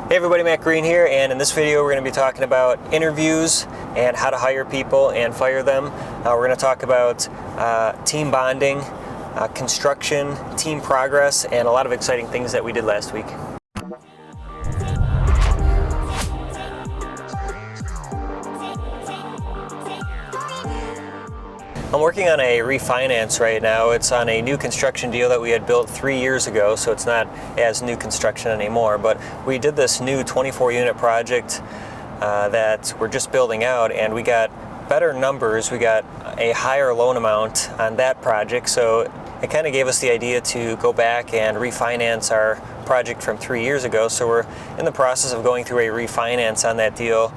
Hey everybody, Matt Green here, and in this video we're going to be talking about interviews and how to hire people and fire them. We're going to talk about team bonding, construction, team progress, and a lot of exciting things that we did last week. I'm working on a refinance right now. It's on a new construction deal that we had built 3 years ago, so it's not as new construction anymore. But we did this new 24-unit project that we're just building out, and we got better numbers. We got a higher loan amount on that project, so it kind of gave us the idea to go back and refinance our project from 3 years ago. So we're in the process of going through a refinance on that deal,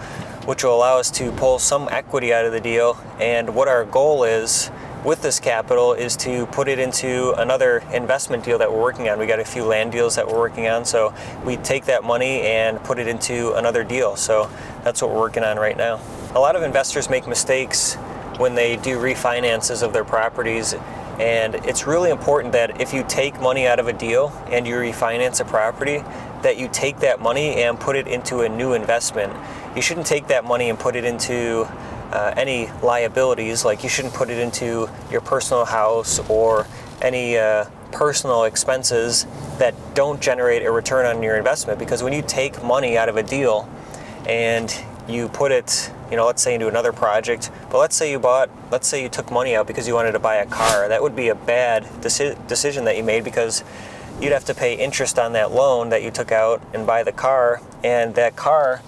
which will allow us to pull some equity out of the deal. And what our goal is with this capital is to put it into another investment deal that we're working on. We got a few land deals that we're working on, so we take that money and put it into another deal. So that's what we're working on right now. A lot of investors make mistakes when they do refinances of their properties, and it's really important that if you take money out of a deal and you refinance a property, that you take that money and put it into a new investment. You shouldn't take that money and put it into any liabilities, like you shouldn't put it into your personal house or any personal expenses that don't generate a return on your investment. Because when you take money out of a deal and you put it, let's say into another project, but let's say you took money out because you wanted to buy a car, that would be a bad decision that you made, because you'd have to pay interest on that loan that you took out and buy the car, and that car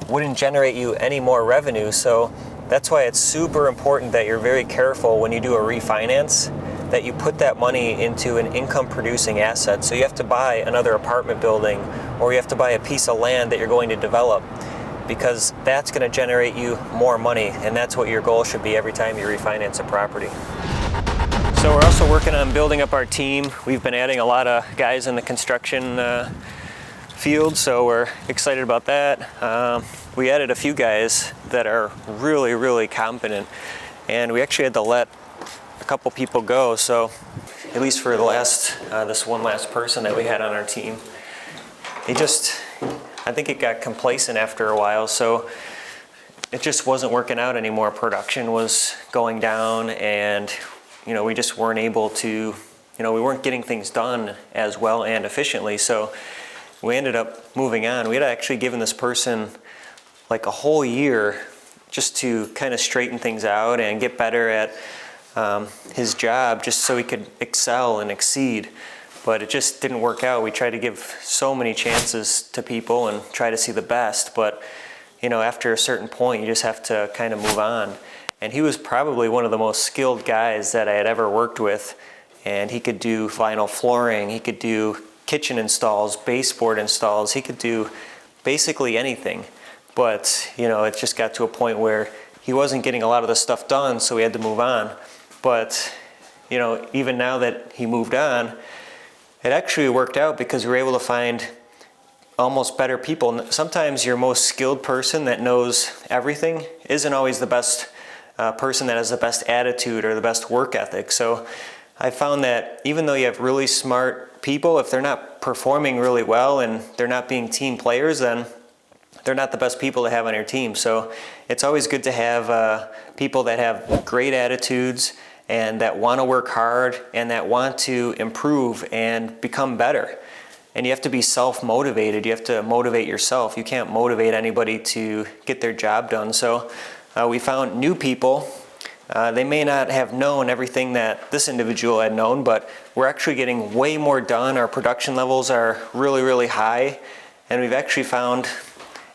wouldn't generate you any more revenue. So that's why it's super important that you're very careful when you do a refinance, that you put that money into an income producing asset. So you have to buy another apartment building, or you have to buy a piece of land that you're going to develop, because that's going to generate you more money, and that's what your goal should be every time you refinance a property. So we're also working on building up our team. We've been adding a lot of guys in the construction field, so we're excited about that. We added a few guys that are really, really competent, and we actually had to let a couple people go. So at least for the this one last person that we had on our team, I think it got complacent after a while, so it just wasn't working out anymore. Production was going down, and we just weren't able to, we weren't getting things done as well and efficiently, so we ended up moving on. We had actually given this person like a whole year just to kind of straighten things out and get better at his job, just so he could excel and exceed. But it just didn't work out. We tried to give so many chances to people and try to see the best, but after a certain point, you just have to kind of move on. And he was probably one of the most skilled guys that I had ever worked with, and he could do vinyl flooring, he could do kitchen installs, baseboard installs, he could do basically anything. But it just got to a point where he wasn't getting a lot of the stuff done, so we had to move on. But even now that he moved on, it actually worked out, because we were able to find almost better people. Sometimes your most skilled person that knows everything isn't always the best person that has the best attitude or the best work ethic. So I found that even though you have really smart people, if they're not performing really well and they're not being team players, then they're not the best people to have on your team. So it's always good to have people that have great attitudes and that want to work hard and that want to improve and become better. And you have to be self-motivated. You have to motivate yourself. You can't motivate anybody to get their job done. So we found new people. They may not have known everything that this individual had known, but we're actually getting way more done. Our production levels are really, really high. And we've actually found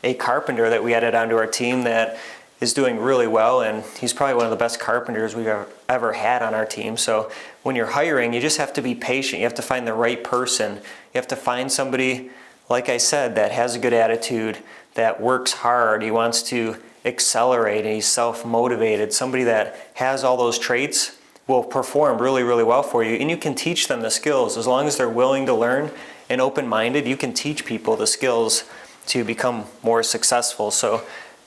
a carpenter that we added onto our team that is doing really well, and he's probably one of the best carpenters we've ever had on our team. So when you're hiring, you just have to be patient. You have to find the right person. You have to find somebody, like I said, that has a good attitude, that works hard, he wants to accelerate, and he's self-motivated. Somebody that has all those traits will perform really, really well for you, and you can teach them the skills. As long as they're willing to learn and open-minded, you can teach people the skills to become more successful. So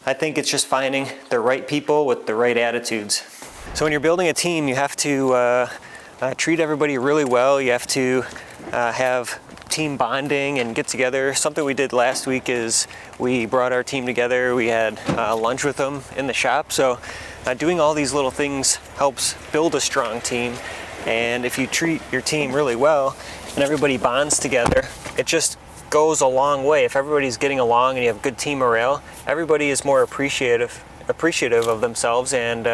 I think it's just finding the right people with the right attitudes. So when you're building a team, you have to treat everybody really well. You have to have team bonding and get together. Something we did last week is we brought our team together. We had lunch with them in the shop. So doing all these little things helps build a strong team. And if you treat your team really well and everybody bonds together, it just goes a long way. If everybody's getting along and you have good team morale, everybody is more appreciative of themselves, and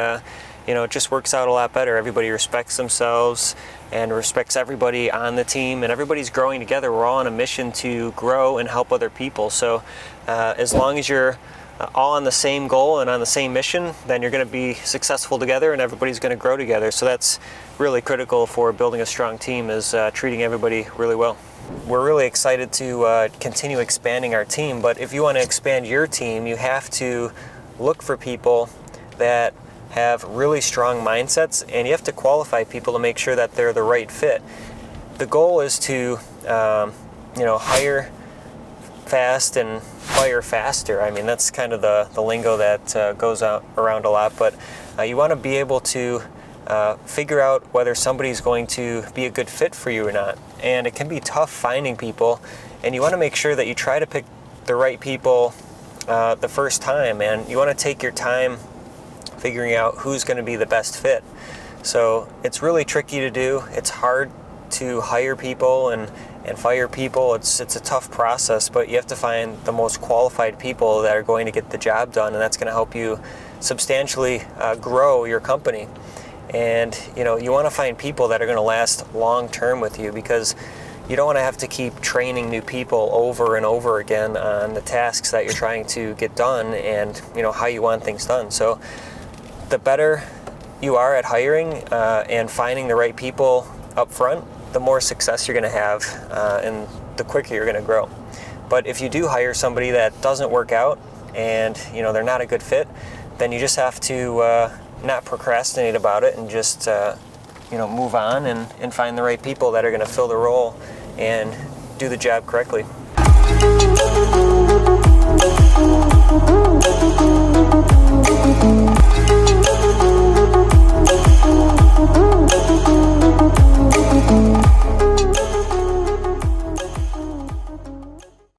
it just works out a lot better. Everybody respects themselves and respects everybody on the team, and everybody's growing together. We're all on a mission to grow and help other people. So as long as you're all on the same goal and on the same mission, then you're going to be successful together and everybody's going to grow together. So that's really critical for building a strong team, is treating everybody really well. We're really excited to continue expanding our team, but if you want to expand your team, you have to look for people that have really strong mindsets, and you have to qualify people to make sure that they're the right fit. The goal is to hire fast and fire faster. I mean, that's kind of the lingo that goes around a lot, but you want to be able to figure out whether somebody's going to be a good fit for you or not. And it can be tough finding people, and you want to make sure that you try to pick the right people the first time, and you want to take your time figuring out who's going to be the best fit. So it's really tricky to do. It's hard to hire people and fire people. It's a tough process, but you have to find the most qualified people that are going to get the job done, and that's going to help you substantially grow your company. And you want to find people that are going to last long term with you, because you don't want to have to keep training new people over and over again on the tasks that you're trying to get done and how you want things done. So the better you are at hiring and finding the right people up front, the more success you're going to have and the quicker you're going to grow. But if you do hire somebody that doesn't work out and they're not a good fit, then you just have to not procrastinate about it and just move on and find the right people that are going to fill the role and do the job correctly.